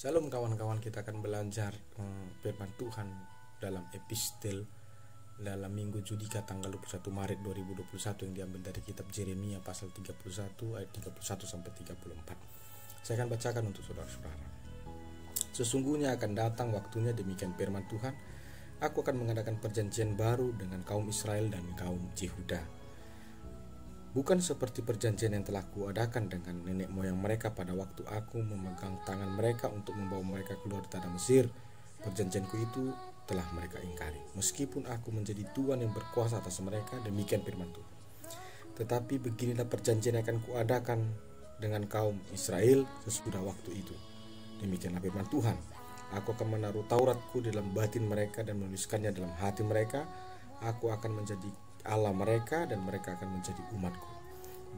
Shalom kawan-kawan, kita akan belajar firman Tuhan dalam epistel dalam minggu Judika tanggal 21 Maret 2021 yang diambil dari kitab Yeremia pasal 31 ayat 31 sampai 34. Saya akan bacakan untuk saudara-saudara. Sesungguhnya akan datang waktunya, demikian firman Tuhan, aku akan mengadakan perjanjian baru dengan kaum Israel dan kaum Yehuda. Bukan seperti perjanjian yang telah kuadakan dengan nenek moyang mereka pada waktu aku memegang tangan mereka untuk membawa mereka keluar dari tanah Mesir. Perjanjianku itu telah mereka ingkari, meskipun aku menjadi Tuhan yang berkuasa atas mereka, demikian firman Tuhan. Tetapi beginilah perjanjian yang akan kuadakan dengan kaum Israel sesudah waktu itu. Demikianlah firman Tuhan, aku akan menaruh Tauratku di dalam batin mereka dan menuliskannya dalam hati mereka. Aku akan menjadi Allah mereka dan mereka akan menjadi umatku.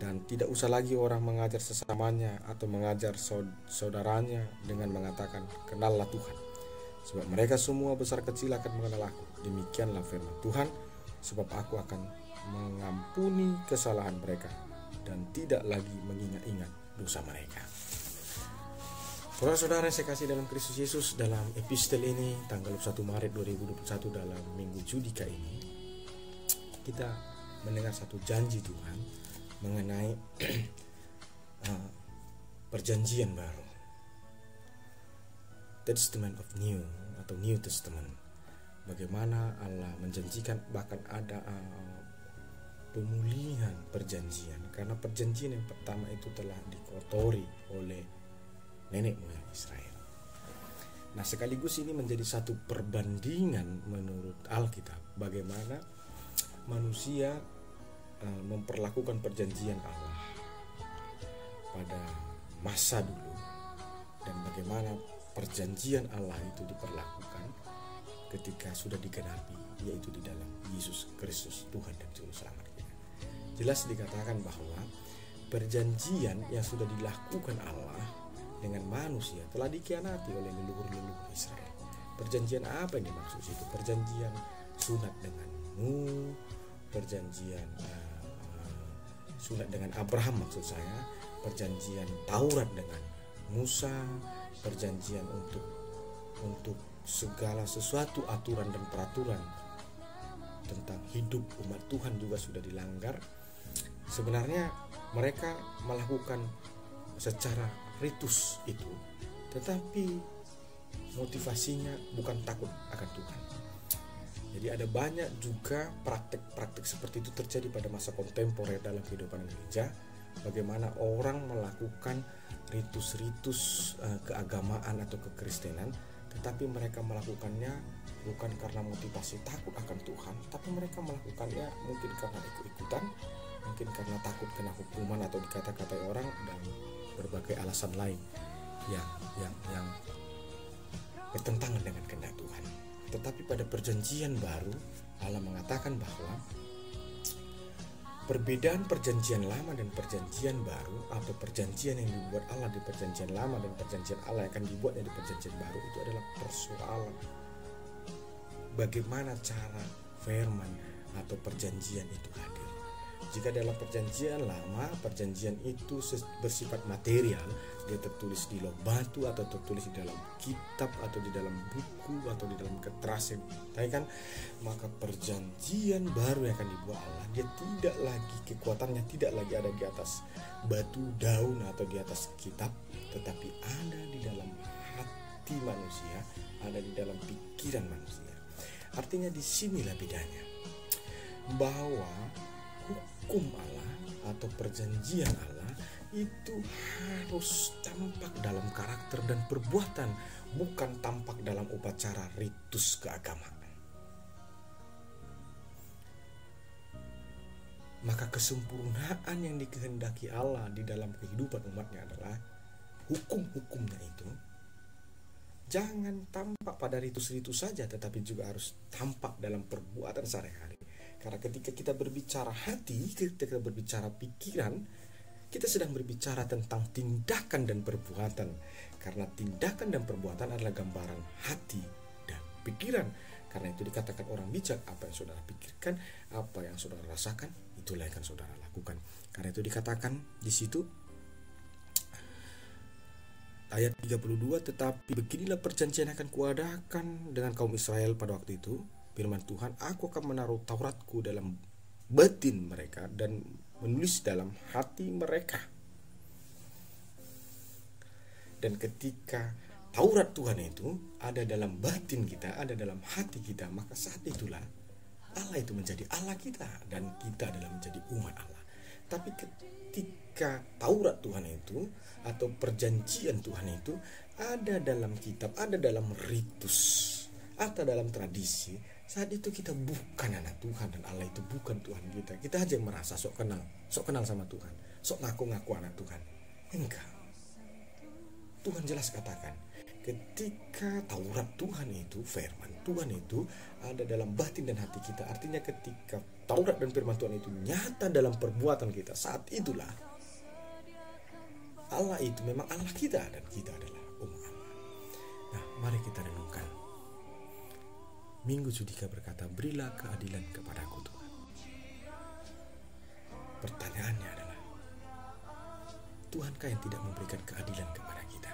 Dan tidak usah lagi orang mengajar sesamanya atau mengajar saudaranya dengan mengatakan, kenallah Tuhan, sebab mereka semua besar kecil akan mengenal aku. Demikianlah firman Tuhan, sebab aku akan mengampuni kesalahan mereka dan tidak lagi mengingat-ingat dosa mereka. Saudara-saudara yang saya kasih dalam Kristus Yesus, dalam epistel ini tanggal 1 Maret 2021 dalam minggu Judika ini, kita mendengar satu janji Tuhan mengenai perjanjian baru, Testament of New atau New Testament. Bagaimana Allah menjanjikan bahkan ada pemulihan perjanjian, karena perjanjian yang pertama itu telah dikotori oleh nenek moyang Israel. Nah, sekaligus ini menjadi satu perbandingan menurut Alkitab bagaimana manusia memperlakukan perjanjian Allah pada masa dulu dan bagaimana perjanjian Allah itu diperlakukan ketika sudah digenapi, yaitu di dalam Yesus Kristus Tuhan dan Juru Selamat kita. Jelas dikatakan bahwa perjanjian yang sudah dilakukan Allah dengan manusia telah dikhianati oleh leluhur-leluhur Israel. Perjanjian apa yang dimaksud itu? Perjanjian sunat dengan Nuh, perjanjian sunat dengan Abraham maksud saya, perjanjian Taurat dengan Musa, perjanjian untuk segala sesuatu aturan dan peraturan tentang hidup umat Tuhan juga sudah dilanggar. Sebenarnya mereka melakukan secara ritus itu, tetapi motivasinya bukan takut akan Tuhan. Jadi ada banyak juga praktik-praktik seperti itu terjadi pada masa kontemporer dalam kehidupan gereja. Bagaimana orang melakukan ritus-ritus keagamaan atau kekristenan, tetapi mereka melakukannya bukan karena motivasi takut akan Tuhan, tapi mereka melakukannya mungkin karena ikut-ikutan, mungkin karena takut kena hukuman atau dikata-katai orang, dan berbagai alasan lain yang bertentangan dengan kehendak Tuhan. Tetapi pada perjanjian baru Allah mengatakan bahwa perbedaan perjanjian lama dan perjanjian baru, atau perjanjian yang dibuat Allah di perjanjian lama dan perjanjian Allah yang akan dibuatnya di perjanjian baru, itu adalah persoalan bagaimana cara firman atau perjanjian itu hadir. Jika dalam perjanjian lama, perjanjian itu bersifat material, dia tertulis di log batu atau tertulis di dalam kitab atau di dalam buku atau di dalam kertas, kan? Maka perjanjian baru yang akan dibuat Allah, dia tidak lagi, kekuatannya tidak lagi ada di atas batu, daun atau di atas kitab, tetapi ada di dalam hati manusia, ada di dalam pikiran manusia. Artinya disinilah bedanya, bahwa hukum Allah atau perjanjian Allah itu harus tampak dalam karakter dan perbuatan, bukan tampak dalam upacara ritus keagamaan. Maka kesempurnaan yang dikehendaki Allah di dalam kehidupan umatnya adalah hukum-hukumnya itu jangan tampak pada ritus-ritus saja, tetapi juga harus tampak dalam perbuatan sehari-hari. Karena ketika kita berbicara hati, ketika kita berbicara pikiran, kita sedang berbicara tentang tindakan dan perbuatan. Karena tindakan dan perbuatan adalah gambaran hati dan pikiran. Karena itu dikatakan orang bijak, apa yang saudara pikirkan, apa yang saudara rasakan, itulah yang akan saudara lakukan. Karena itu dikatakan di situ, Ayat 32, tetapi beginilah perjanjian akan kuadakan dengan kaum Israel pada waktu itu, firman Tuhan, aku akan menaruh Tauratku dalam batin mereka dan menulis dalam hati mereka. Dan ketika Taurat Tuhan itu ada dalam batin kita, ada dalam hati kita, maka saat itulah Allah itu menjadi Allah kita dan kita adalah menjadi umat Allah. Tapi ketika Taurat Tuhan itu atau perjanjian Tuhan itu ada dalam kitab, ada dalam ritus, ada dalam tradisi, saat itu kita bukan anak Tuhan dan Allah itu bukan Tuhan kita. Kita aja yang merasa sok kenal sama Tuhan, sok ngaku-ngaku anak Tuhan. Enggak. Tuhan jelas katakan, ketika Taurat Tuhan itu, firman Tuhan itu ada dalam batin dan hati kita. Artinya ketika Taurat dan firman Tuhan itu nyata dalam perbuatan kita, saat itulah Allah itu memang Allah kita dan kita adalah umat Allah. Nah, mari kita renungkan. Minggu Sudika berkata, berilah keadilan kepadaku Tuhan. Pertanyaannya adalah, Tuhankah yang tidak memberikan keadilan kepada kita?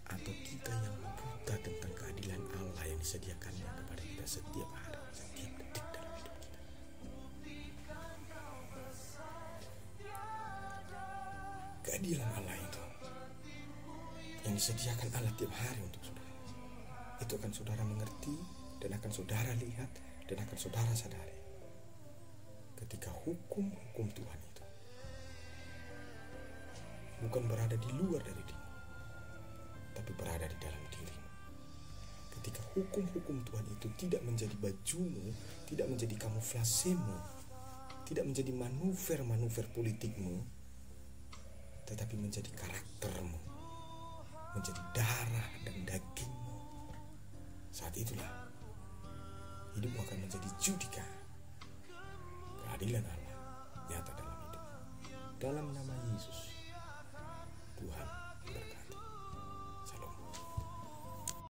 Atau kita yang buta tentang keadilan Allah yang disediakannya kepada kita setiap hari, setiap detik dalam hidup kita? Keadilan Allah itu yang disediakan Allah tiap hari untuk saudara, itu akan saudara mengerti dan akan saudara lihat dan akan saudara sadari ketika hukum-hukum Tuhan itu bukan berada di luar dari diri, tapi berada di dalam diri. Ketika hukum-hukum Tuhan itu tidak menjadi bajumu, tidak menjadi kamuflasemu, tidak menjadi manuver-manuver politikmu, tetapi menjadi karaktermu, menjadi darah dan dagingmu. Saat itulah hidupmu akan menjadi judika. Keadilan Allah nyata dalam hidupmu. Dalam nama Yesus.